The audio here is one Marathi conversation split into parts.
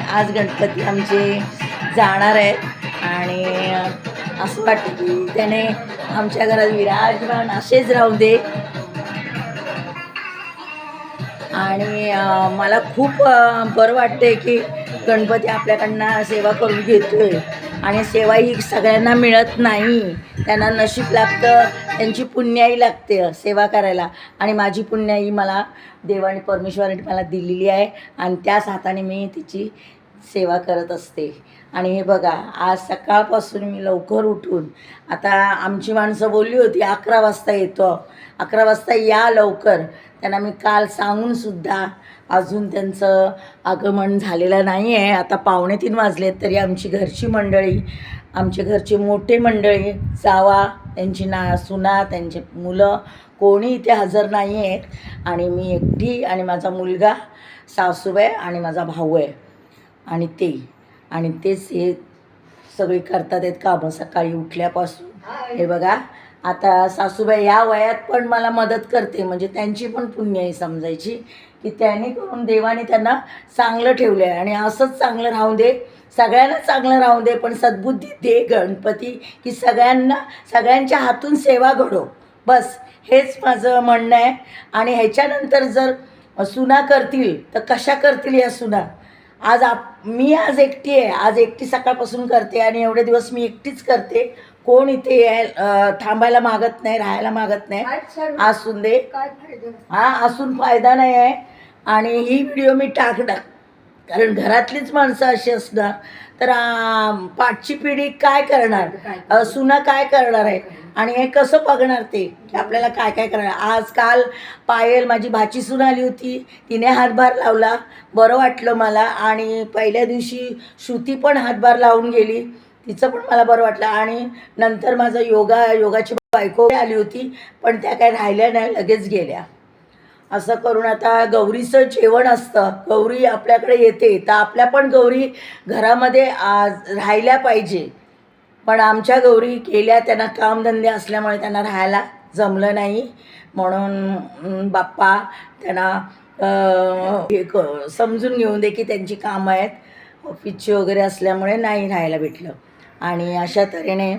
आज गणपती आमचे जाणार आहेत आणि असं वाटतं की त्याने आमच्या घरात विराजमान असेच राहू दे. आणि मला खूप बरं वाटते की गणपती आपल्याकडनं सेवा करून घेतोय आणि सेवा ही सगळ्यांना मिळत नाही. त्यांना नशीब लागतं, त्यांची पुण्याई लागते सेवा करायला. आणि माझी पुण्याई मला देवाने परमेश्वराने मला दिलेली आहे आणि त्याच हाताने मी तिची सेवा करत असते. आणि हे बघा, आज सकाळपासून मी लवकर उठून, आता आमची माणसं बोलली होती 11 वाजता येतो, 11 वाजता या लवकर. त्यांना मी काल सांगूनसुद्धा अजून त्यांचं आगमन झालेलं नाही आहे. आता 2:45 वाजलेत तरी आमची घरची मंडळी, आमचे घरचे मोठे मंडळी, जावा, त्यांची सुना, त्यांचे मुलं कोणी इथे हजर नाही आहेत. आणि मी एकटी आणि माझा मुलगा, सासूबाई आणि माझा भाऊ आहे. आणि तेच हे सगळी करतात आहेत कामं सकाळी उठल्यापासून. हे बघा, आता सासूबाई या वयात पण मला मदत करते, म्हणजे त्यांची पण पुण्याई समजायची की त्याने करून देवाने त्यांना चांगलं ठेवलं आहे. आणि असंच चांगलं राहू दे, सगळ्यांना चांगलं राहू दे, पण सद्बुद्धी दे गणपती की सगळ्यांच्या हातून सेवा घडो. बस हेच माझं म्हणणं आहे. आणि ह्याच्यानंतर जर सुना करतील तर कशा करतील या सुना? मी आज एकटी आहे, आज एकटी सकाळपासून करते आणि एवढे दिवस मी एकटीच करते. कोण इथे थांबायला मागत नाही, राहायला मागत नाही. असून दे, असून फायदा नाही आहे. आणि ही व्हिडिओ मी टाकणार कारण घरातलीच माणसं अशी असणार तर पाठची पिढी काय करणार, सुना काय करणार आहे आणि हे कसं बघणार ते की आपल्याला काय काय करणार. काल पायल माझी भाची सून आली होती, तिने हातभार लावला, बरं वाटलं मला. आणि पहिल्या दिवशी श्रुती पण हातभार लावून गेली, तिचं पण मला बरं वाटलं. आणि नंतर माझं योगाची बायको आली होती, पण त्या काय राहिल्या नाही, लगेच गेल्या. असं करून आता गौरीचं जेवण असतं, गौरी आपल्याकडे येते तर आपल्या पण गौरी घरामध्ये राहिल्या पाहिजे. पण आमच्या गौरी गेल्या, त्यांना कामधंदे असल्यामुळे त्यांना राहायला जमलं नाही. म्हणून बाप्पा त्यांना समजून घेऊन दे की त्यांची कामं आहेत, ऑफिसची वगैरे असल्यामुळे नाही राहायला भेटलं. आणि अशा तऱ्हेने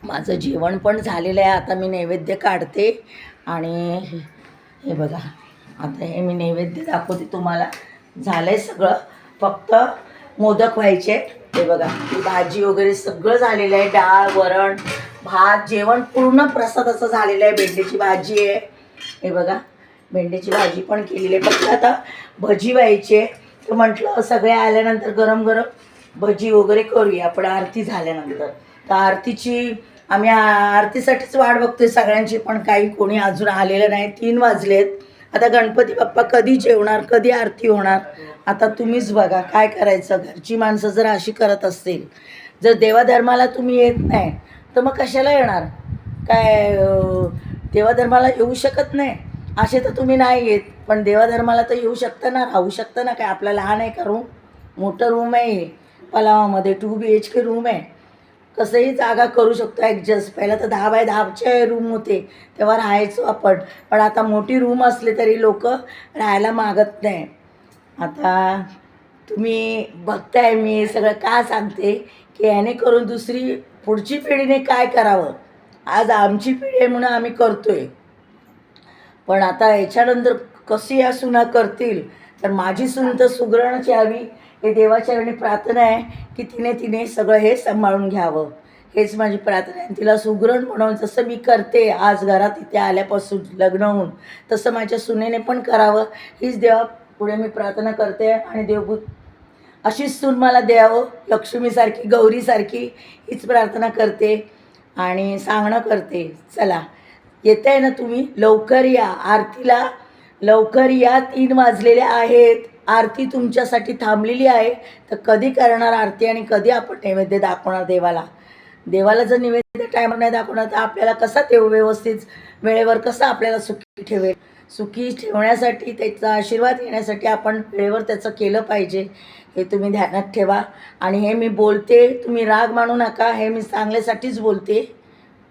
माझं जेवण पण झालेलं आहे. आता मी नैवेद्य काढते आणि हे बघा, आता हे मी नैवेद्य दाखवते तुम्हाला. झालं आहे सगळं, फक्त मोदक व्हायचे. हे बघा, भाजी वगैरे सगळं झालेलं आहे, डाळ, वरण, भात, जेवण पूर्ण प्रसादाचं झालेलं आहे. भेंडीची भाजी आहे, हे बघा, भेंडीची भाजी पण केलेली आहे. फक्त आता भजी व्हायची तर म्हटलं सगळे आल्यानंतर गरम गरम भजी वगैरे करूया आपण आरती झाल्यानंतर. तर आम्ही आरतीसाठीच वाट बघतोय सगळ्यांची, पण कोणी अजून आलेलं नाही. 3 वाजलेत. आता गणपती बाप्पा कधी जेवणार, कधी आरती होणार, आता तुम्हीच बघा काय करायचं. घरची माणसं जर अशी करत असतील, जर देवाधर्माला तुम्ही येत नाही तर मग कशाला येणार? काय देवाधर्माला येऊ शकत नाही असे तर तुम्ही नाही येत, पण देवाधर्माला तर येऊ शकता ना, राहू शकता ना. काय आपला लहान आहे का रूम? मोठं रूम आहे पलावामध्ये, 2 BHK रूम आहे. कसंही जागा करू शकतो ॲडजस्ट. पहिला तर 10 बाय 10चे रूम होते तेव्हा राहायचो आपण, पण आता मोठी रूम असले तरी लोक राहायला मागत नाही. आता तुम्ही बघताय मी सगळं का सांगते की याने करून पुढची पिढीने काय करावं. आज आमची पिढी आहे म्हणून आम्ही करतोय, पण आता याच्यानंतर कशी या सुना करतील. तर माझी सून तर सुगरणच यावी हे देवाच्या वेळी प्रार्थना आहे की तिने सगळं हे सांभाळून घ्यावं. हेच माझी प्रार्थना आहे. तिला सुगरण म्हणून जसं मी करते आज घरात इथे आल्यापासून लग्न होऊन, तसं माझ्या सुनेने पण करावं हीच देवा पुढे मी प्रार्थना करते. आणि देवभूत अशीच सून मला द्यावं, लक्ष्मीसारखी, गौरीसारखी, हीच प्रार्थना करते आणि सांगणं करते. चला, येत आहे ना तुम्ही, लवकर या आरतीला, लवकर या. 3 वाजलेले आहेत, आरती तुमच्यासाठी थांबलेली आहे. तर कधी करणार आरती आणि कधी आपण नैवेद्य दाखवणार देवाला जर नैवेद्य टायमर नाही दाखवणार तर आपल्याला कसा ते व्यवस्थित वेळेवर कसं आपल्याला सुखी ठेवेल. सुखी ठेवण्यासाठी, त्याचा आशीर्वाद घेण्यासाठी आपण वेळेवर त्याचं केलं पाहिजे, हे तुम्ही ध्यानात ठेवा. आणि हे मी बोलते, तुम्ही राग मानू नका, हे मी चांगल्यासाठीच बोलते.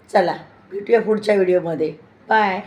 चला, भेटूया पुढच्या व्हिडिओमध्ये. बाय.